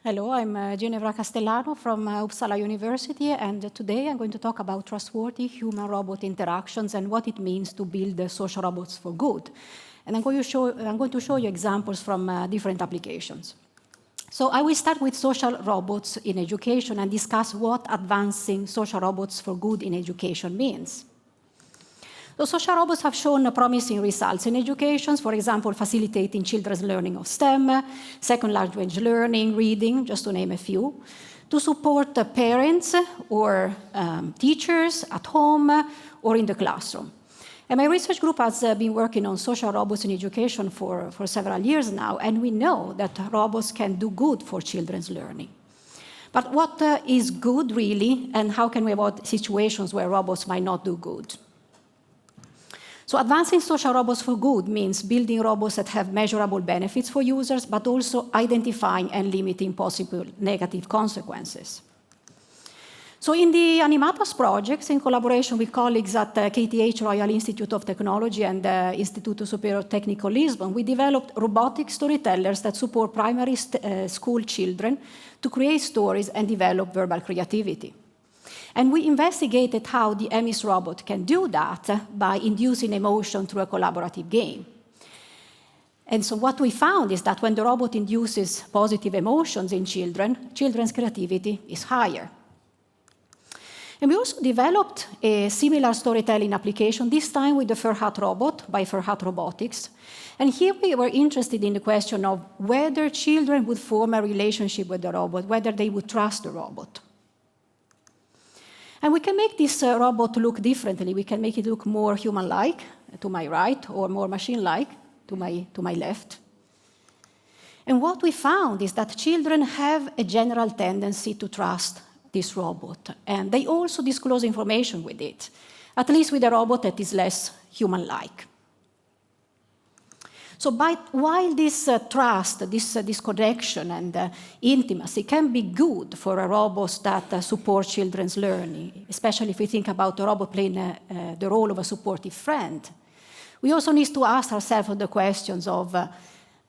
Hello, I'm Ginevra Castellano from Uppsala University, and today I'm going to talk about trustworthy human-robot interactions and what it means to build social robots for good. And I'm going to show you examples from different applications. So I will start with social robots in education and discuss what advancing social robots for good in education means. So social robots have shown promising results in education, for example, facilitating children's learning of STEM, second language learning, reading, just to name a few, to support parents or teachers at home or in the classroom. And my research group has been working on social robots in education for several years now, and we know that robots can do good for children's learning. But what is good really, and how can we avoid situations where robots might not do good? So advancing social robots for good means building robots that have measurable benefits for users, but also identifying and limiting possible negative consequences. So in the Animatas projects, in collaboration with colleagues at KTH Royal Institute of Technology and Istituto Superior Tecnico Lisbon, we developed robotic storytellers that support primary school children to create stories and develop verbal creativity. And we investigated how the EMIS robot can do that by inducing emotion through a collaborative game. And so what we found is that when the robot induces positive emotions in children, children's creativity is higher. And we also developed a similar storytelling application, this time with the Furhat robot by Furhat Robotics. And here we were interested in the question of whether children would form a relationship with the robot, whether they would trust the robot. And we can make this robot look differently. We can make it look more human-like, to my right, or more machine-like, to my left. And what we found is that children have a general tendency to trust this robot. And they also disclose information with it, at least with a robot that is less human-like. So while this trust, this connection and intimacy can be good for a robot that support children's learning, especially if we think about the robot playing the role of a supportive friend, we also need to ask ourselves the questions of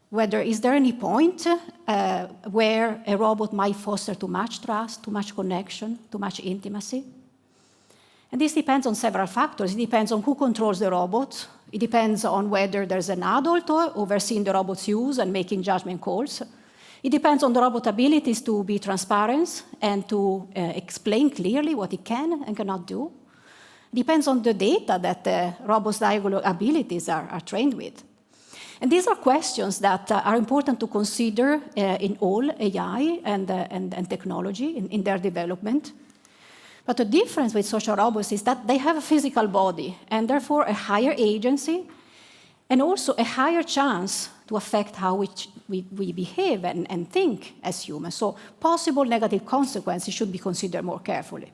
whether is there any point where a robot might foster too much trust, too much connection, too much intimacy. And this depends on several factors. It depends on who controls the robot. It depends on whether there's an adult overseeing the robot's use and making judgment calls. It depends on the robot's abilities to be transparent and to explain clearly what it can and cannot do. It depends on the data that the robot's dialogue abilities are trained with. And these are questions that are important to consider in all AI and technology in their development. But the difference with social robots is that they have a physical body and therefore a higher agency and also a higher chance to affect how we behave and think as humans. So possible negative consequences should be considered more carefully.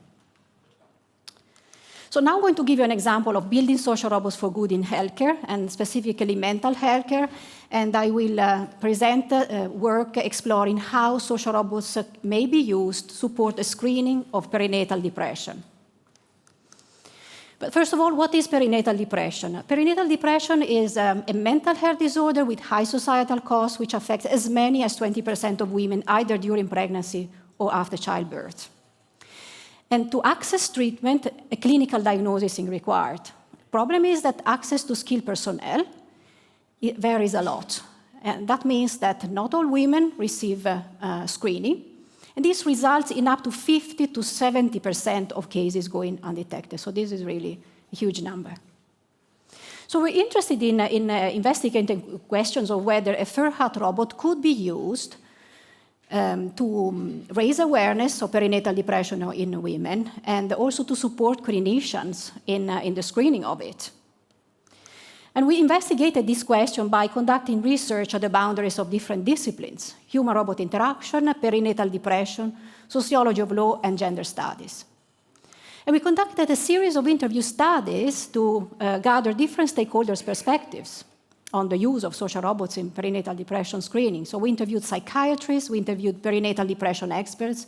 So now I'm going to give you an example of building social robots for good in healthcare, and specifically mental healthcare. And I will present work exploring how social robots may be used to support the screening of perinatal depression. But first of all, what is perinatal depression? Perinatal depression is a mental health disorder with high societal costs, which affects as many as 20% of women, either during pregnancy or after childbirth. And to access treatment, a clinical diagnosis is required. Problem is that access to skilled personnel it varies a lot. And that means that not all women receive screening. And this results in up to 50 to 70% of cases going undetected. So this is really a huge number. So we're interested in investigating questions of whether a Furhat robot could be used to raise awareness of perinatal depression in women and also to support clinicians in the screening of it. And we investigated this question by conducting research at the boundaries of different disciplines: human-robot interaction, perinatal depression, sociology of law, and gender studies. And we conducted a series of interview studies to gather different stakeholders' perspectives on the use of social robots in perinatal depression screening. So we interviewed psychiatrists, we interviewed perinatal depression experts,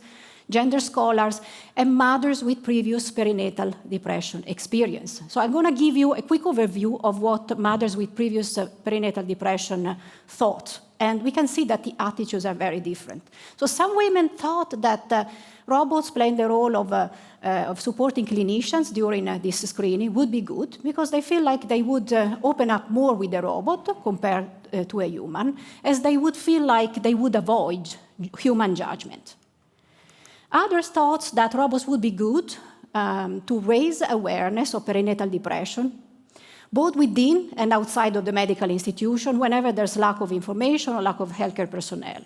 gender scholars, and mothers with previous perinatal depression experience. So I'm going to give you a quick overview of what mothers with previous perinatal depression thought. And we can see that the attitudes are very different. So some women thought that robots playing the role of supporting clinicians during this screening would be good because they feel like they would open up more with the robot compared to a human, as they would feel like they would avoid human judgment. Others thought that robots would be good to raise awareness of perinatal depression, both within and outside of the medical institution, whenever there's lack of information or lack of healthcare personnel.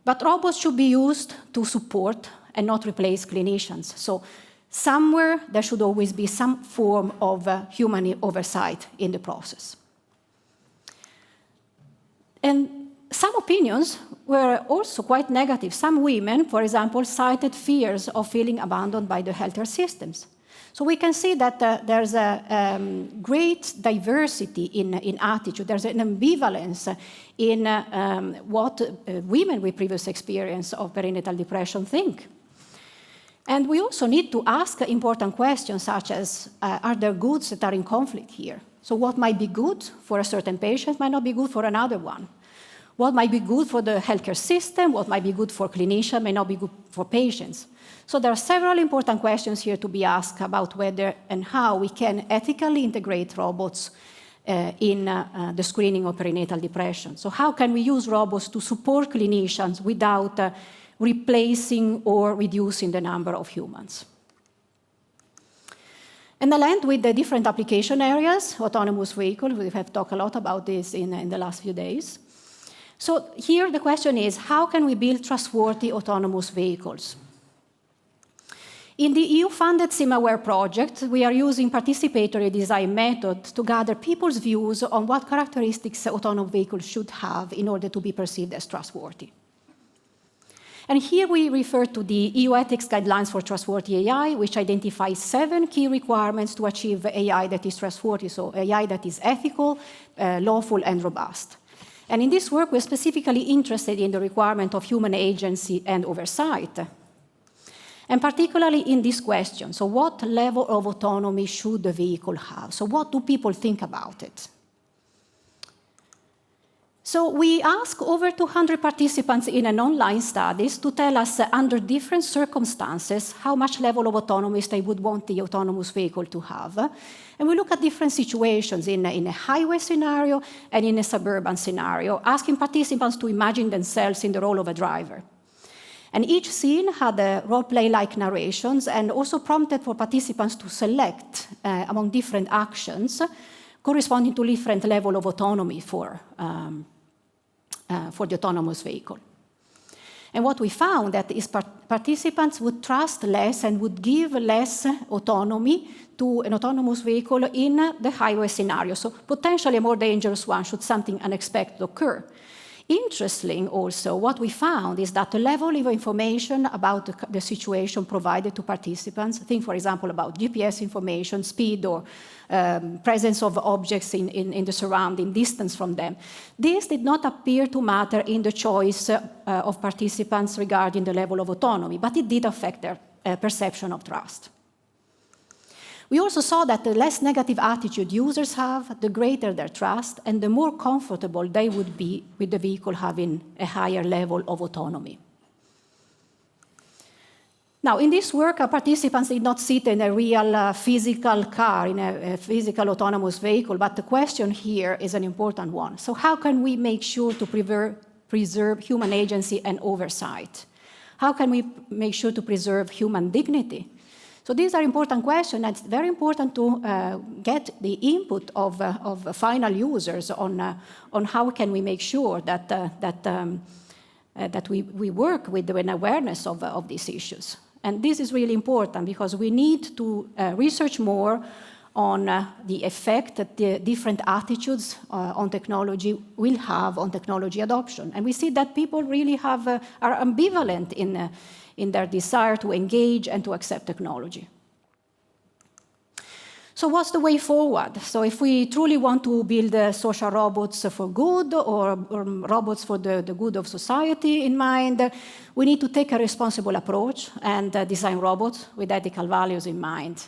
But robots should be used to support and not replace clinicians. So somewhere there should always be some form of human oversight in the process. And some opinions were also quite negative. Some women, for example, cited fears of feeling abandoned by the healthcare systems. So we can see that there's a great diversity in attitude. There's an ambivalence in what women with previous experience of perinatal depression think. And we also need to ask important questions such as, are there goods that are in conflict here? So what might be good for a certain patient might not be good for another one. What might be good for the healthcare system, what might be good for clinicians may not be good for patients. So there are several important questions here to be asked about whether and how we can ethically integrate robots in the screening of perinatal depression. So how can we use robots to support clinicians without replacing or reducing the number of humans? And I'll end with the different application areas, autonomous vehicles. We have talked a lot about this in the last few days. So here the question is, how can we build trustworthy autonomous vehicles? In the EU-funded SimAware project, we are using participatory design methods to gather people's views on what characteristics autonomous vehicles should have in order to be perceived as trustworthy. And here we refer to the EU ethics guidelines for trustworthy AI, which identifies 7 key requirements to achieve AI that is trustworthy, so AI that is ethical, lawful, and robust. And in this work, we're specifically interested in the requirement of human agency and oversight. And particularly in this question, so what level of autonomy should the vehicle have? So what do people think about it? So we asked over 200 participants in an online study to tell us under different circumstances how much level of autonomy they would want the autonomous vehicle to have. And we look at different situations in a highway scenario and in a suburban scenario, asking participants to imagine themselves in the role of a driver. And each scene had role-play-like narrations and also prompted for participants to select among different actions corresponding to different level of autonomy for the autonomous vehicle. And what we found that is participants would trust less and would give less autonomy to an autonomous vehicle in the highway scenario, so potentially a more dangerous one should something unexpected occur. Interesting also, what we found is that the level of information about the situation provided to participants, think for example about GPS information, speed or presence of objects in the surrounding, distance from them, this did not appear to matter in the choice of participants regarding the level of autonomy, but it did affect their perception of trust. We also saw that the less negative attitude users have, the greater their trust, and the more comfortable they would be with the vehicle having a higher level of autonomy. Now, in this work, our participants did not sit in a real physical car, in a physical autonomous vehicle, but the question here is an important one. So how can we make sure to preserve human agency and oversight? How can we make sure to preserve human dignity? So these are important questions, and it's very important to get the input of final users on how can we make sure that we work with an awareness of these issues. And this is really important because we need to research more on the effect that the different attitudes on technology will have on technology adoption. And we see that people really are ambivalent in their desire to engage and to accept technology. So what's the way forward? So if we truly want to build social robots for good or robots for the good of society in mind, we need to take a responsible approach and design robots with ethical values in mind.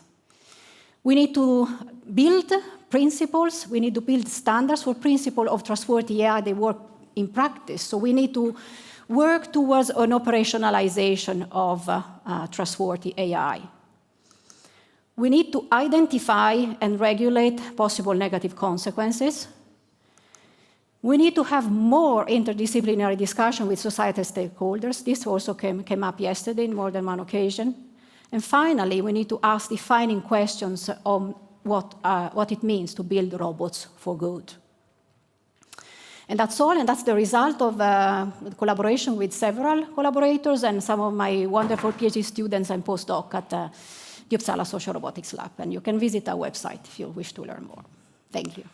We need to build principles, we need to build standards for principles of trustworthy AI that work in practice. So we need to work towards an operationalization of trustworthy AI. We need to identify and regulate possible negative consequences. We need to have more interdisciplinary discussion with societal stakeholders. This also came up yesterday in more than one occasion. And finally, we need to ask defining questions on what it means to build robots for good. And that's all, and that's the result of collaboration with several collaborators and some of my wonderful PhD students and postdoc at the Uppsala Social Robotics Lab. And you can visit our website if you wish to learn more. Thank you.